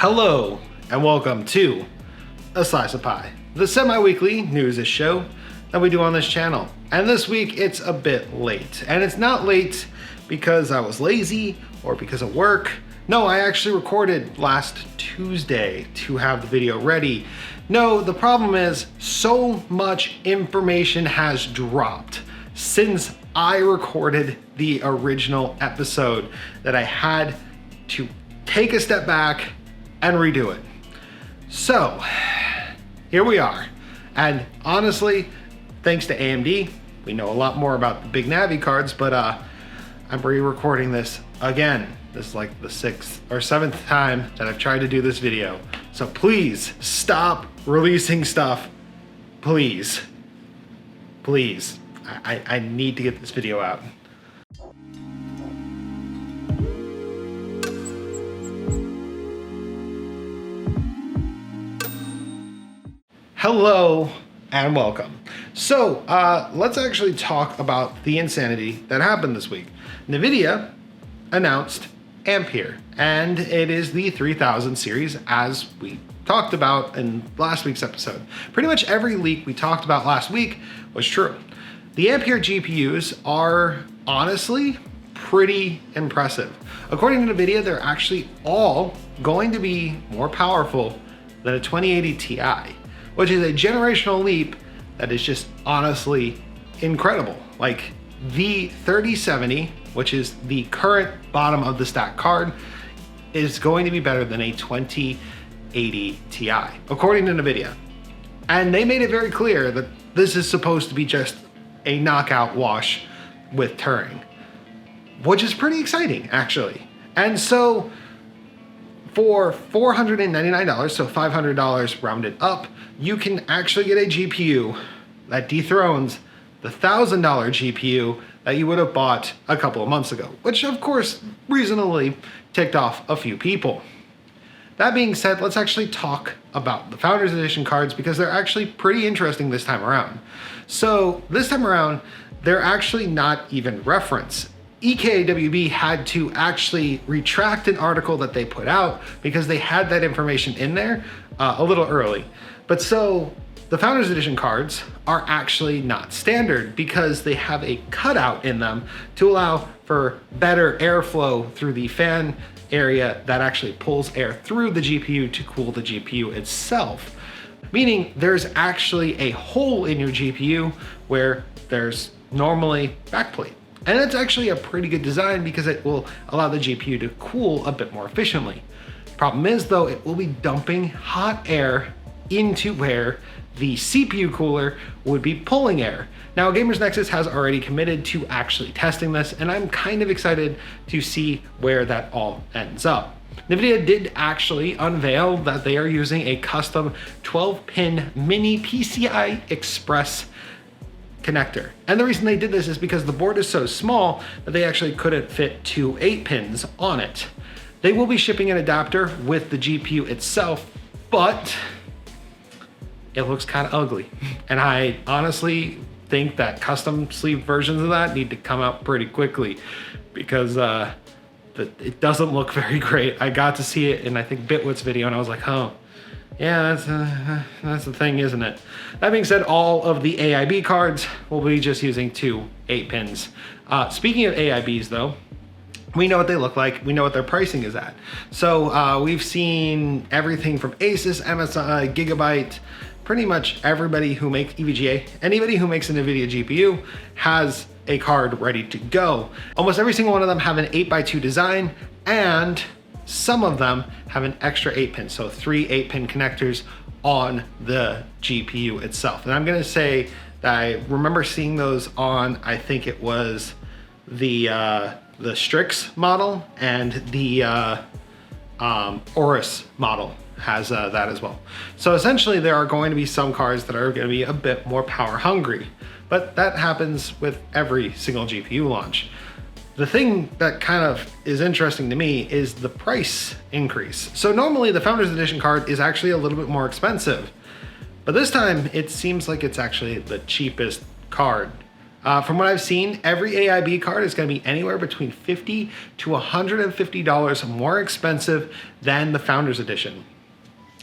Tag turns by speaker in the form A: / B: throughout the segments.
A: Hello and welcome to A Slice of Pie, the semi-weekly Newsish show that we do on this channel. And this week it's a bit late, and it's not late because I was lazy or because of work. No, I actually recorded last Tuesday to have the video ready. No, the problem is so much information has dropped since I recorded the original episode that I had to take a step back and redo it. So here we are. And honestly, thanks to AMD, we know a lot more about the big Navi cards, but I'm re-recording this again. This is like the 6th or 7th time that I've tried to do this video. So please stop releasing stuff. Please. Please. I need to get this video out. Hello and welcome. So let's actually talk about the insanity that happened this week. Nvidia announced Ampere, and it is the 3000 series, as we talked about in last week's episode. Pretty much every leak we talked about last week was true. The Ampere GPUs are honestly pretty impressive. According to Nvidia, they're actually all going to be more powerful than a 2080 Ti, which is a generational leap that is just honestly incredible. Like the 3070, which is the current bottom of the stack card, is going to be better than a 2080 Ti, according to Nvidia. And they made it very clear that this is supposed to be just a knockout wash with Turing, which is pretty exciting actually. And so for $499, so $500 rounded up, you can actually get a GPU that dethrones the $1,000 GPU that you would have bought a couple of months ago, which of course reasonably ticked off a few people. That being said, let's actually talk about the Founders Edition cards because they're actually pretty interesting this time around. So this time around, they're actually not even referenced. EKWB had to actually retract an article that they put out because they had that information in there a little early. But so the Founders Edition cards are actually not standard because they have a cutout in them to allow for better airflow through the fan area that actually pulls air through the GPU to cool the GPU itself. Meaning there's actually a hole in your GPU where there's normally backplate. And it's actually a pretty good design because it will allow the GPU to cool a bit more efficiently. Problem is though, it will be dumping hot air into where the CPU cooler would be pulling air. Now, Gamers Nexus has already committed to actually testing this, and I'm kind of excited to see where that all ends up. Nvidia did actually unveil that they are using a custom 12-pin mini PCI Express connector. And the reason they did this is because the board is so small that they actually couldn't fit 2 8-pins on it. They will be shipping an adapter with the GPU itself, but it looks kind of ugly. And I honestly think that custom sleeve versions of that need to come out pretty quickly because it doesn't look very great. I got to see it in, I think, Bitwit's video, and I was like, oh, yeah, that's the thing, isn't it? That being said, all of the AIB cards will be just using 2 8-pins. Speaking of AIBs though, we know what they look like. We know what their pricing is at. So we've seen everything from Asus, MSI, Gigabyte, pretty much everybody who makes EVGA, anybody who makes an Nvidia GPU has a card ready to go. Almost every single one of them have an 8x2 design, and some of them have an extra 8-pin, so 3 8-pin connectors on the GPU itself. And I'm gonna say that I remember seeing those on, I think it was the Strix model, and the Aorus model has that as well. So essentially there are going to be some cards that are going to be a bit more power hungry, but that happens with every single GPU launch. The thing that kind of is interesting to me is the price increase. So normally the Founders Edition card is actually a little bit more expensive, but this time it seems like it's actually the cheapest card From what I've seen, every AIB card is going to be anywhere between $50 to $150 more expensive than the Founders Edition,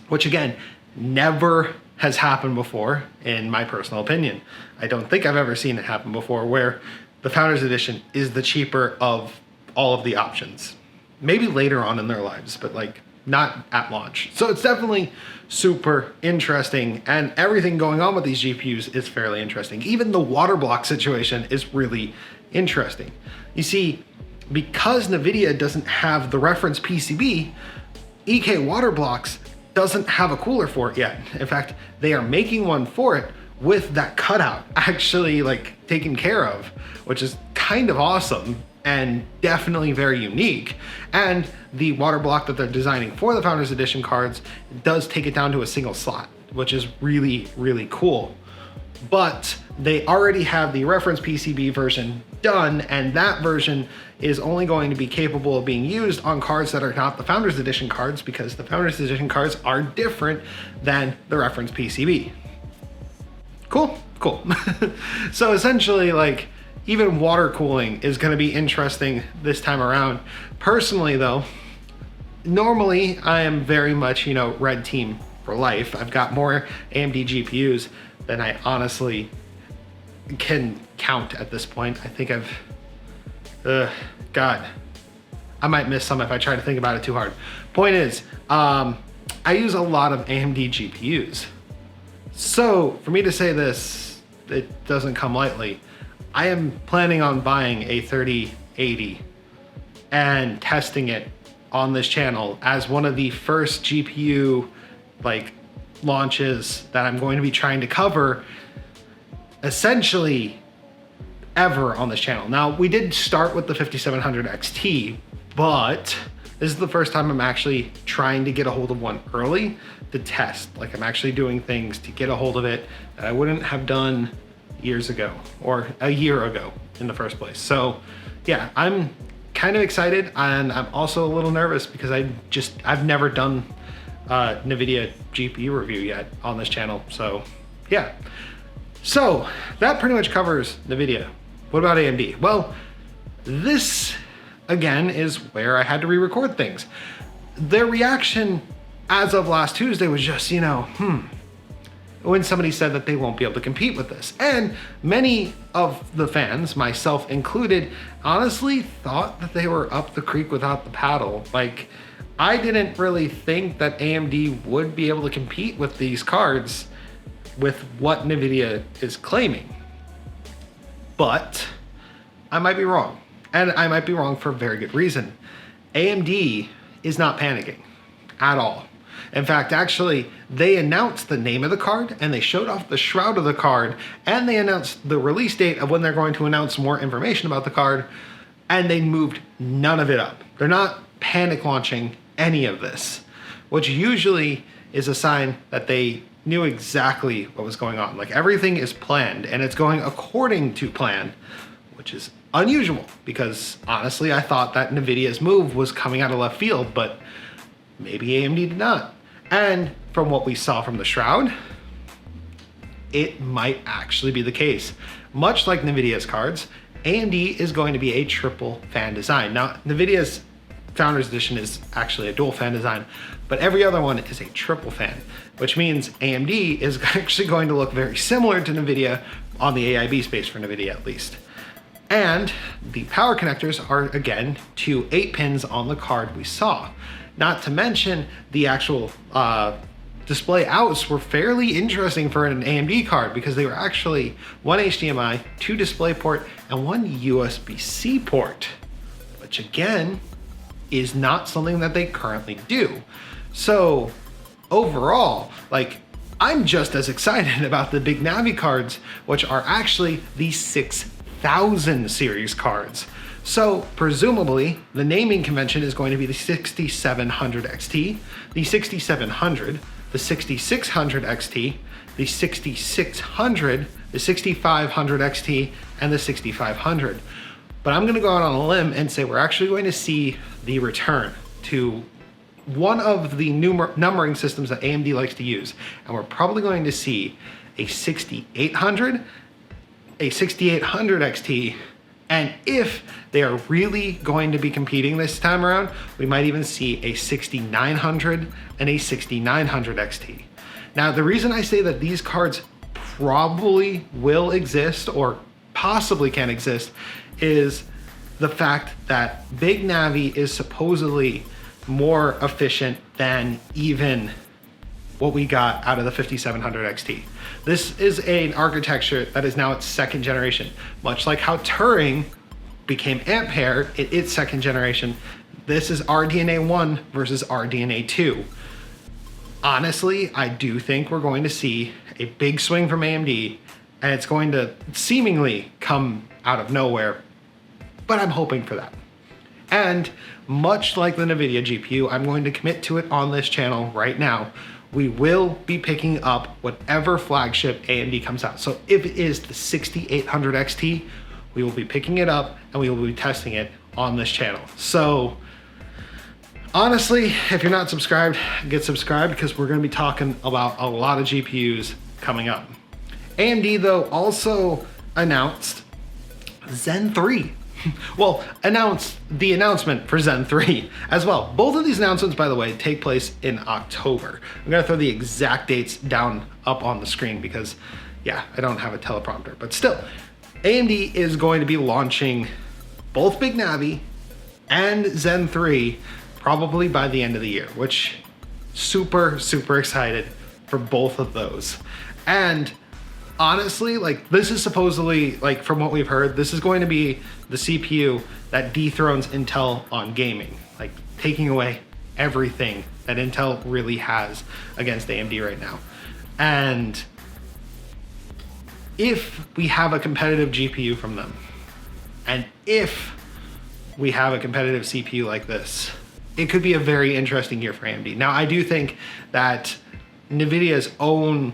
A: which again, never has happened before, in my personal opinion. I don't think I've ever seen it happen before where the Founders Edition is the cheaper of all of the options. Maybe later on in their lives, but like not at launch. So it's definitely super interesting, and everything going on with these GPUs is fairly interesting. Even the water block situation is really interesting. You see, because Nvidia doesn't have the reference PCB, EK water blocks doesn't have a cooler for it yet. In fact, they are making one for it with that cutout actually like taken care of, which is kind of awesome and definitely very unique. And the water block that they're designing for the Founders Edition cards does take it down to a single slot, which is really, really cool. But they already have the reference PCB version done, and that version is only going to be capable of being used on cards that are not the Founders Edition cards, because the Founders Edition cards are different than the reference PCB. Cool, cool. So essentially, like, even water cooling is going to be interesting this time around. Personally though, normally I am very much, you know, red team for life. I've got more AMD GPUs than I honestly can count at this point. I think God, I might miss some if I try to think about it too hard. Point is, I use a lot of AMD GPUs. So for me to say this, it doesn't come lightly. I am planning on buying a 3080 and testing it on this channel as one of the first GPU like launches that I'm going to be trying to cover essentially ever on this channel. Now, we did start with the 5700 XT, but this is the first time I'm actually trying to get a hold of one early to test. Like, I'm actually doing things to get a hold of it that I wouldn't have done years ago or a year ago in the first place. So yeah, I'm kind of excited, and I'm also a little nervous because I've never done Nvidia GPU review yet on this channel. So yeah, so that pretty much covers Nvidia. What about AMD? Well, this again is where I had to re-record things. Their reaction as of last Tuesday was just, you know, when somebody said that they won't be able to compete with this. And many of the fans, myself included, honestly thought that they were up the creek without the paddle. Like, I didn't really think that AMD would be able to compete with these cards with what Nvidia is claiming. But I might be wrong, and I might be wrong for a very good reason. AMD is not panicking at all. In fact, actually, they announced the name of the card, and they showed off the shroud of the card, and they announced the release date of when they're going to announce more information about the card, and they moved none of it up. They're not panic launching any of this, which usually is a sign that they knew exactly what was going on. Like, everything is planned, and it's going according to plan, which is unusual, because honestly, I thought that Nvidia's move was coming out of left field, but maybe AMD did not. And from what we saw from the shroud, it might actually be the case. Much like Nvidia's cards, AMD is going to be a triple fan design. Now, Nvidia's Founders Edition is actually a dual fan design, but every other one is a triple fan, which means AMD is actually going to look very similar to Nvidia on the AIB space for Nvidia at least. And the power connectors are, again, 2 8-pins on the card we saw. Not to mention the actual display outs were fairly interesting for an AMD card, because they were actually 1 HDMI, 2 DisplayPort, and 1 USB-C port, which again is not something that they currently do. So overall, like, I'm just as excited about the big Navi cards, which are actually the 6000 series cards. So presumably the naming convention is going to be the 6700 XT, the 6700, the 6600 XT, the 6600, the 6500 XT, and the 6500. But I'm gonna go out on a limb and say we're actually going to see the return to one of the numbering systems that AMD likes to use. And we're probably going to see a 6800 a 6800 XT, and if they are really going to be competing this time around, we might even see a 6900 and a 6900 XT. Now, the reason I say that these cards probably will exist or possibly can exist is the fact that Big Navi is supposedly more efficient than even what we got out of the 5700 XT. This is an architecture that is now its second generation, much like how Turing became Ampere in its second generation. This is RDNA 1 versus RDNA 2. Honestly, I do think we're going to see a big swing from AMD, and it's going to seemingly come out of nowhere, but I'm hoping for that. And much like the Nvidia GPU, I'm going to commit to it on this channel right now. We will be picking up whatever flagship AMD comes out. So if it is the 6800 XT, we will be picking it up and we will be testing it on this channel. So honestly, if you're not subscribed, get subscribed, because we're going to be talking about a lot of GPUs coming up. AMD though also announced Zen 3. Well, announced the announcement for Zen 3 as well. Both of these announcements, by the way, take place in October. I'm gonna throw the exact dates down up on the screen because, yeah, I don't have a teleprompter. But still, AMD is going to be launching both Big Navi and Zen 3 probably by the end of the year, which super excited for both of those. And honestly, like, this is supposedly, like, from what we've heard, this is going to be the CPU that dethrones Intel on gaming, like taking away everything that Intel really has against AMD right now. And if we have a competitive GPU from them, and if we have a competitive CPU like this, it could be a very interesting year for AMD. Now, I do think that Nvidia's own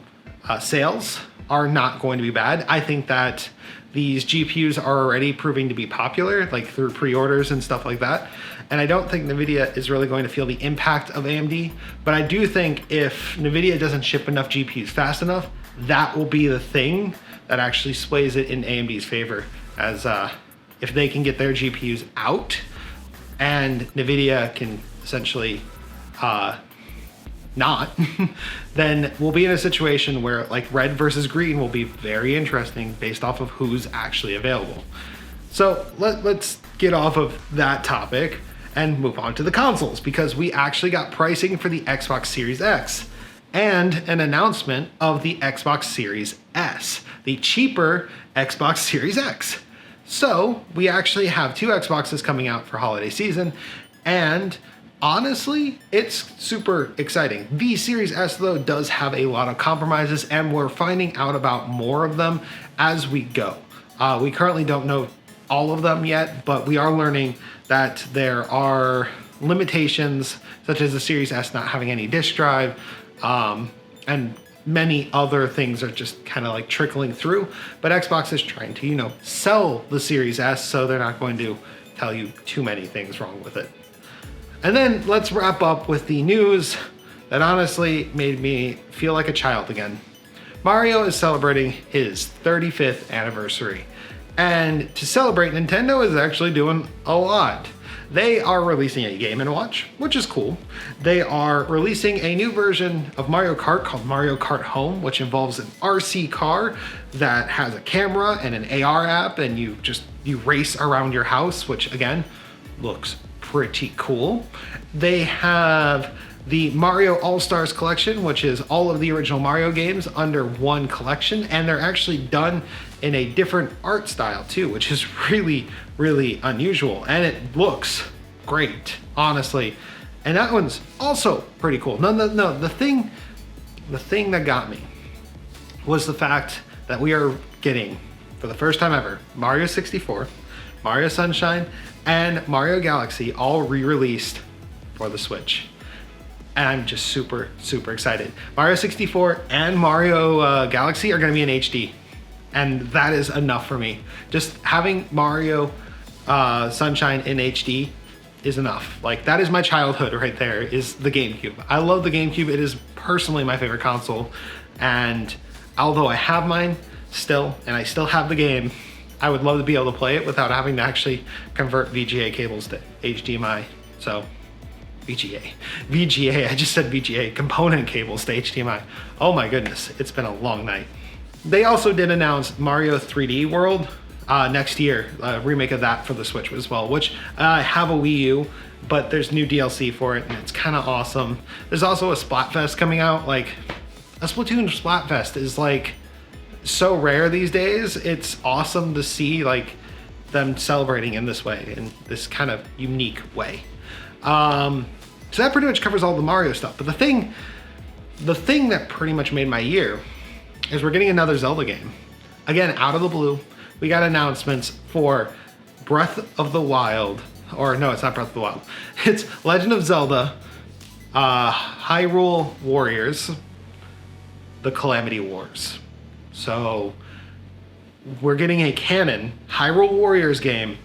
A: sales are not going to be bad. I think that these GPUs are already proving to be popular, like through pre-orders and stuff like that. And I don't think Nvidia is really going to feel the impact of AMD, but I do think if Nvidia doesn't ship enough GPUs fast enough, that will be the thing that actually sways it in AMD's favor, as if they can get their GPUs out and Nvidia can essentially not, then we'll be in a situation where like red versus green will be very interesting based off of who's actually available. So let's get off of that topic and move on to the consoles, because we actually got pricing for the Xbox Series X and an announcement of the Xbox Series S, the cheaper Xbox Series X. So we actually have two Xboxes coming out for holiday season, and honestly, it's super exciting. The Series S, though, does have a lot of compromises, and we're finding out about more of them as we go. We currently don't know all of them yet, but we are learning that there are limitations, such as the Series S not having any disk drive, and many other things are just kind of like trickling through. But Xbox is trying to, you know, sell the Series S, so they're not going to tell you too many things wrong with it. And then let's wrap up with the news that honestly made me feel like a child again. Mario is celebrating his 35th anniversary. And to celebrate, Nintendo is actually doing a lot. They are releasing a Game & Watch, which is cool. They are releasing a new version of Mario Kart called Mario Kart Home, which involves an RC car that has a camera and an AR app, and you race around your house, which again, looks pretty cool. They have the Mario All-Stars collection, which is all of the original Mario games under one collection, and they're actually done in a different art style too, which is really unusual, and it looks great, honestly. And that one's also pretty cool. No, the thing that got me was the fact that we are getting, for the first time ever, Mario 64, Mario Sunshine, and Mario Galaxy all re-released for the Switch. And I'm just super excited. Mario 64 and Mario Galaxy are gonna be in HD. And that is enough for me. Just having Mario Sunshine in HD is enough. Like, that is my childhood right there, is the GameCube. I love the GameCube. It is personally my favorite console. And although I have mine, still, and I still have the game. I would love to be able to play it without having to actually convert VGA cables to HDMI. So VGA, I just said VGA, component cables to HDMI. Oh my goodness, it's been a long night. They also did announce Mario 3D World next year, a remake of that for the Switch as well, which I have a Wii U, but there's new DLC for it and it's kind of awesome. There's also a Splatfest coming out. Like, a Splatoon Splatfest is like so rare these days. It's awesome to see like them celebrating in this way, in this kind of unique way. So that pretty much covers all the Mario stuff. But the thing that pretty much made my year is we're getting another Zelda game. Again, out of the blue, we got announcements for Breath of the Wild, or no, it's not Breath of the Wild. It's Legend of Zelda, Hyrule Warriors, The Calamity Wars. So we're getting a canon Hyrule Warriors game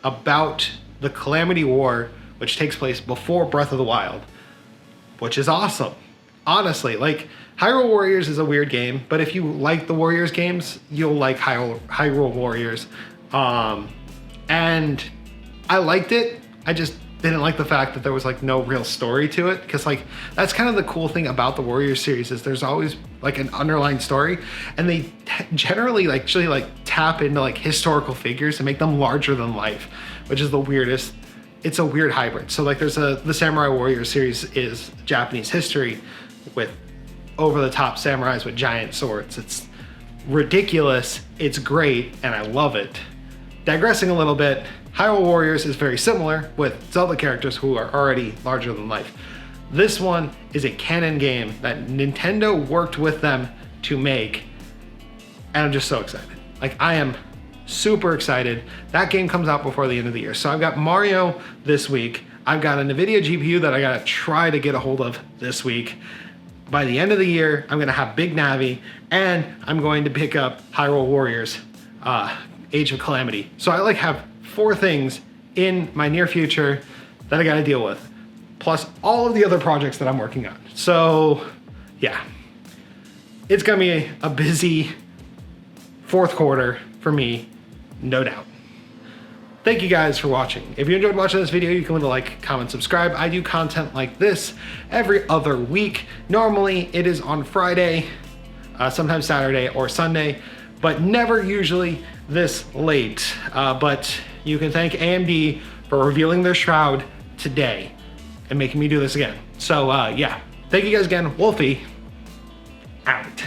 A: about the Calamity War, which takes place before Breath of the Wild, which is awesome. Honestly, like, Hyrule Warriors is a weird game, but if you like the Warriors games, you'll like Hyrule Warriors. And I liked it. I just didn't like the fact that there was like no real story to it, because like that's kind of the cool thing about the Warriors series is there's always like an underlying story, and they generally like actually like tap into like historical figures and make them larger than life, which is the weirdest. It's a weird hybrid. So like there's the Samurai Warriors series is Japanese history with over the top samurais with giant swords. It's ridiculous, it's great, and I love it. Digressing a little bit, Hyrule Warriors is very similar with Zelda characters who are already larger than life. This one is a canon game that Nintendo worked with them to make, and I'm just so excited. Like, I am super excited. That game comes out before the end of the year. So I've got Mario this week. I've got a Nvidia GPU that I gotta try to get a hold of this week. By the end of the year, I'm gonna have Big Navi, and I'm going to pick up Hyrule Warriors, Age of Calamity. So I like have 4 things in my near future that I gotta deal with, plus all of the other projects that I'm working on. So yeah, it's gonna be a busy 4th quarter for me, no doubt. Thank you guys for watching. If you enjoyed watching this video, you can leave a like, comment, subscribe. I do content like this every other week. Normally it is on Friday, sometimes Saturday or Sunday, but never usually this late. But you can thank AMD for revealing their shroud today and making me do this again. So yeah, thank you guys again. Wolfie, out.